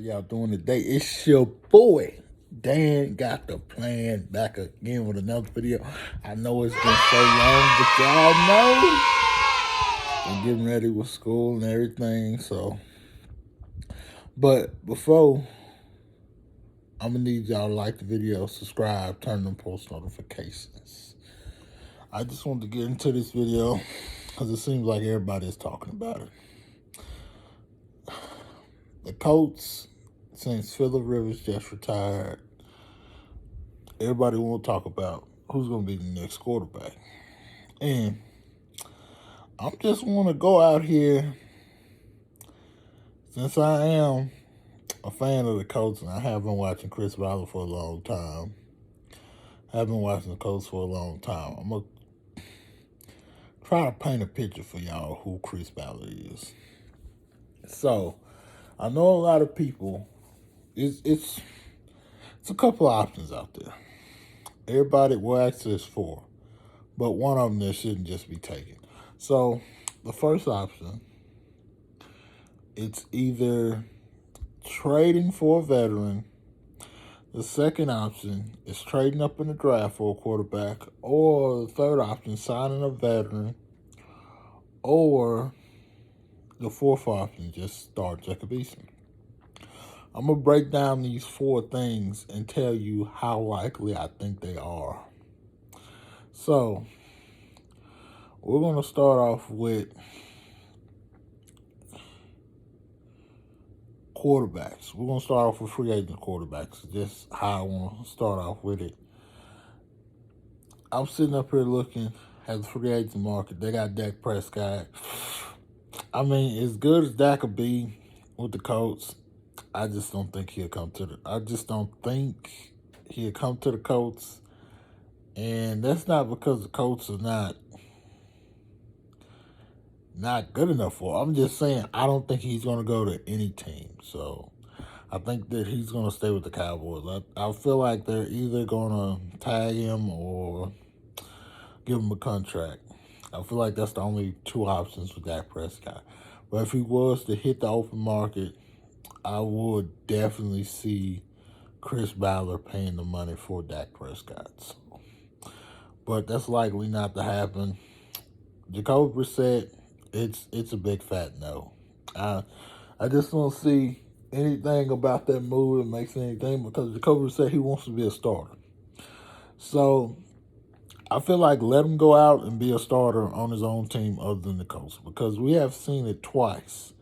y'all doing today? It's your boy Dan. Got the plan back again with another video. I know it's been so long, but y'all know I'm getting ready with school and everything. But before, I'm gonna need y'all to like the video, subscribe, turn on post notifications. I just wanted to get into this video because it seems like everybody's talking about it. The Colts, since Phillip Rivers just retired, everybody want to talk about who's going to be the next quarterback. And I just want to go out here, since I am a fan of the Colts and I have been watching Chris Ballard for a long time. I've been watching the Colts for a long time. I'm going to try to paint a picture for y'all who Chris Ballard is. So, I know a lot of people, it's a couple of options out there. Everybody will access for, but one of them that shouldn't just be taken. So, the first option, it's either trading for a veteran. The second option is trading up in the draft for a quarterback. Or the third option, signing a veteran. Or the fourth option, just start Jacob Eason. I'm going to break down these four things and tell you how likely I think they are. So, we're going to start off with quarterbacks. We're going to start off with free agent quarterbacks. Just how I want to start off with it. I'm sitting up here looking at the free agent market. They got Dak Prescott. I mean, as good as Dak could be with the Colts, I just don't think he'll come to the. I just don't think he'll come to the Colts, and that's not because the Colts are not good enough for. I'm just saying I don't think he's going to go to any team. So I think that he's going to stay with the Cowboys. I feel like they're either going to tag him or give him a contract. I feel like that's the only two options for Dak Prescott. But if he was to hit the open market, I would definitely see Chris Ballard paying the money for Dak Prescott. So, but that's likely not to happen. Jacoby Brissett, it's a big fat no. I just don't see anything about that move that makes anything, because Jacoby said he wants to be a starter. So I feel like let him go out and be a starter on his own team other than the Colts, because we have seen it twice.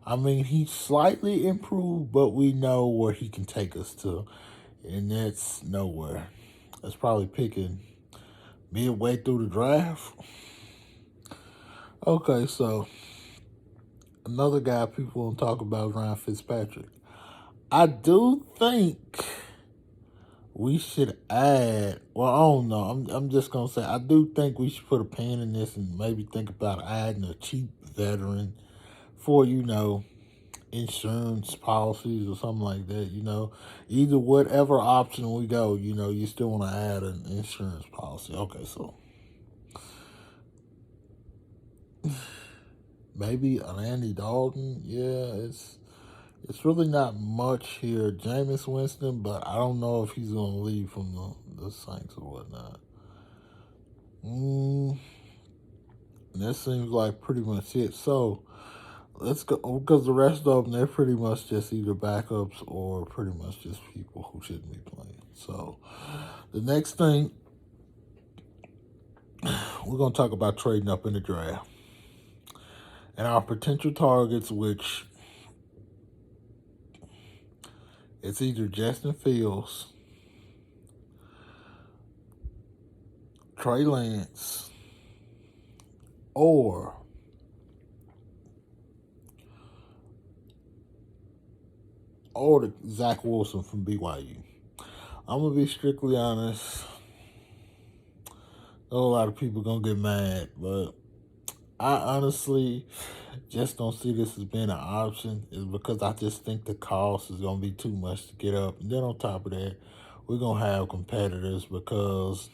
I mean, he's slightly improved, but we know where he can take us to, and that's nowhere. That's probably picking midway through the draft. Okay, so another guy people want to talk about is Ryan Fitzpatrick. I do think we should add, well, I don't know. I'm just going to say, I do think we should put a pin in this and maybe think about adding a cheap veteran for, insurance policies or something like that, Either whatever option we go, you still want to add an insurance policy. Okay, so maybe an Andy Dalton. Yeah, it's really not much here. Jameis Winston, but I don't know if he's going to leave from the Saints or whatnot. That seems like pretty much it. So let's go, because the rest of them, they're pretty much just either backups or pretty much just people who shouldn't be playing. So the next thing, we're going to talk about trading up in the draft. And our potential targets, which it's either Justin Fields, Trey Lance, or the Zach Wilson from BYU. I'm going to be strictly honest. A lot of people going to get mad, but I honestly just don't see this as being an option. Is because I just think the cost is going to be too much to get up. And then on top of that, we're going to have competitors, because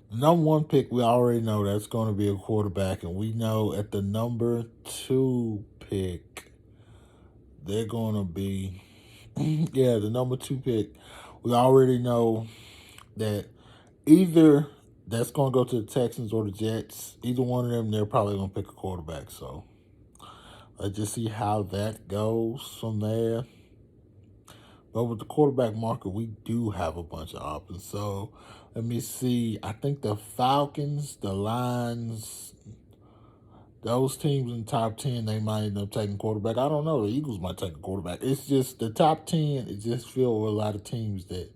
the number one pick, we already know that's going to be a quarterback. And we know at the number 2 pick, they're going to be, yeah, the number 2 pick. We already know that either that's going to go to the Texans or the Jets. Either one of them, they're probably going to pick a quarterback. So let's just see how that goes from there. But with the quarterback market, we do have a bunch of options. So let me see. I think the Falcons, the Lions, those teams in the top 10, they might end up taking quarterback. I don't know. The Eagles might take a quarterback. It's just the top 10 is just filled with a lot of teams that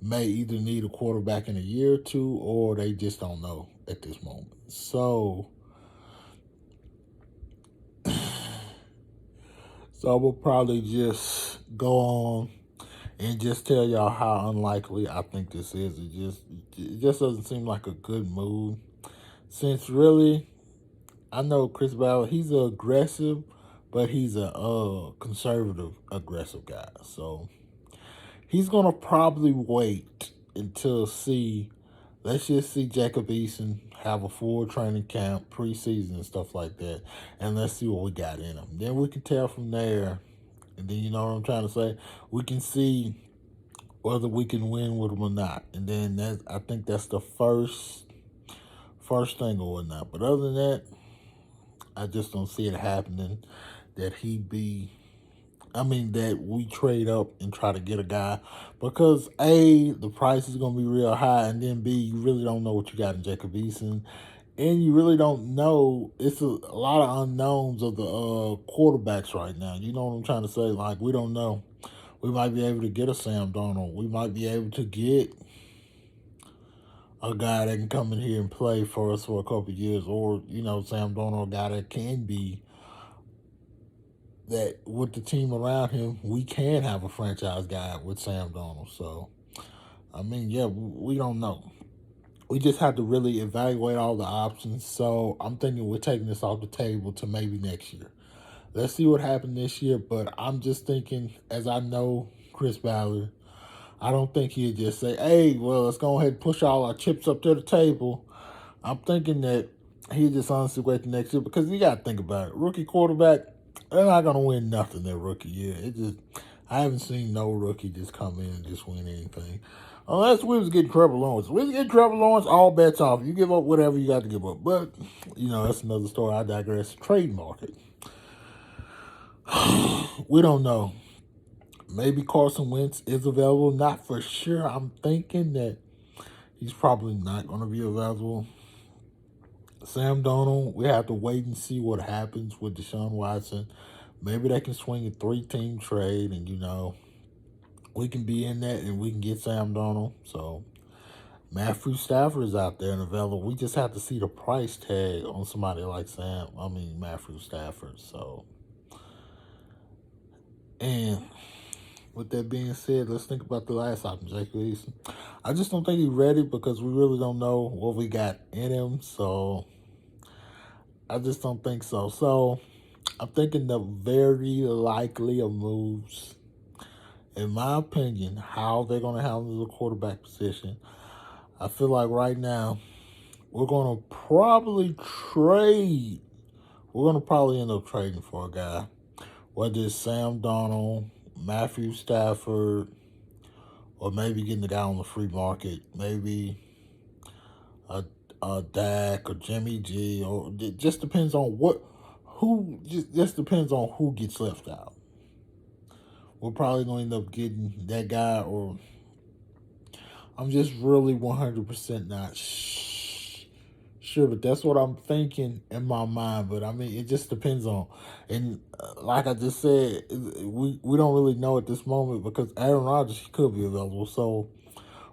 may either need a quarterback in a year or two, or they just don't know at this moment. So, so we'll probably just go on and just tell y'all how unlikely I think this is. It just doesn't seem like a good move. Since really, I know Chris Ballard, he's aggressive, but he's a conservative, aggressive guy. So he's gonna probably wait until see. Let's just see Jacob Eason have a full training camp, preseason and stuff like that, and let's see what we got in him. Then we can tell from there, and then you know what I'm trying to say. We can see whether we can win with him or not, and then I think that's the first thing or whatnot. But other than that, I just don't see it happening that that we trade up and try to get a guy because A, the price is going to be real high, and then B, you really don't know what you got in Jacob Eason, and you really don't know. It's a lot of unknowns of the quarterbacks right now. You know what I'm trying to say? Like, we don't know. We might be able to get a Sam Darnold. We might be able to get a guy that can come in here and play for us for a couple of years, or Sam Darnold, a guy that can be that with the team around him, we can have a franchise guy with Sam Darnold. So, yeah, we don't know. We just have to really evaluate all the options. So, I'm thinking we're taking this off the table to maybe next year. Let's see what happened this year. But I'm just thinking, as I know Chris Ballard, I don't think he'd just say, hey, well, let's go ahead and push all our chips up to the table. I'm thinking that he just honestly wait the next year because you got to think about it. Rookie quarterback, they're not going to win nothing their rookie year. I haven't seen no rookie just come in and just win anything. Unless we was getting Trevor Lawrence. We was getting Trevor Lawrence, all bets off. You give up whatever you got to give up. But, that's another story. I digress. Trade market. We don't know. Maybe Carson Wentz is available. Not for sure. I'm thinking that he's probably not going to be available. Sam Darnold, we have to wait and see what happens with Deshaun Watson. Maybe they can swing a 3-team trade, and we can be in that, and we can get Sam Darnold. So Matthew Stafford is out there and available. We just have to see the price tag on somebody like Matthew Stafford. So, and with that being said, let's think about the last option, Jacob Eason. I just don't think he's ready because we really don't know what we got in him. So I just don't think so. So I'm thinking the very likely of moves, in my opinion, how they're going to handle the quarterback position. I feel like right now we're going to probably trade. We're going to probably end up trading for a guy, whether it's Sam Darnold, Matthew Stafford, or maybe getting the guy on the free market, maybe a Dak or Jimmy G, or it just depends on just depends on who gets left out. We're probably going to end up getting that guy, or I'm just really 100% not sure, but that's what I'm thinking in my mind. But it just depends on, and like I just said, we don't really know at this moment because Aaron Rodgers, he could be available, so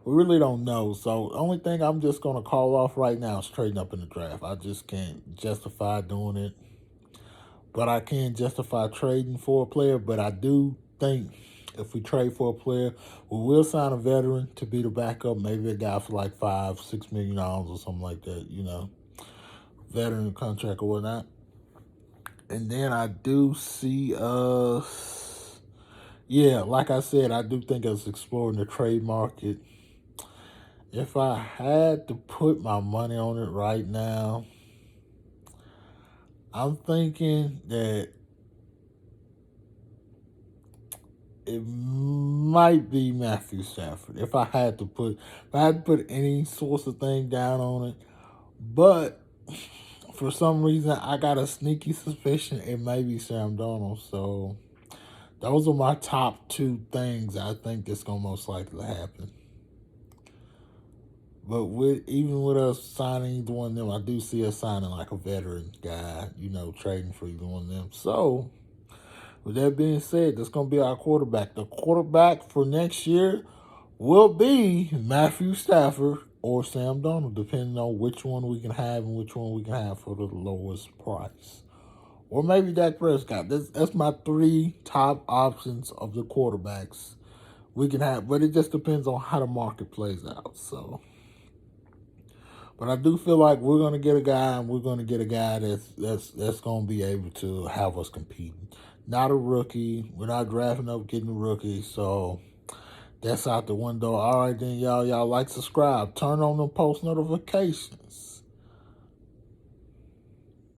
we really don't know. So the only thing I'm just going to call off right now is trading up in the draft. I just can't justify doing it. But I can justify trading for a player. But I do think if we trade for a player, we will sign a veteran to be the backup. Maybe a guy for like $5-6 million or something like that, veteran contract or whatnot. And then I do see us, like I said, I do think us exploring the trade market. If I had to put my money on it right now, I'm thinking that it might be Matthew Stafford if I had to put any source of thing down on it. But for some reason, I got a sneaky suspicion it may be Sam Darnold. So those are my top two things I think that's gonna most likely happen. But even with us signing either one of them, I do see us signing like a veteran guy, trading for either one of them. So with that being said, that's gonna be our quarterback. The quarterback for next year will be Matthew Stafford or Sam Darnold, depending on which one we can have and which one we can have for the lowest price. Or maybe Dak Prescott. That's my three top options of the quarterbacks we can have, but it just depends on how the market plays out. So, but I do feel like we're gonna get a guy, and we're gonna get a guy that's gonna be able to have us competing. Not a rookie. We're not drafting up getting a rookie. So that's out the window. All right, then, y'all like, subscribe, turn on the post notifications.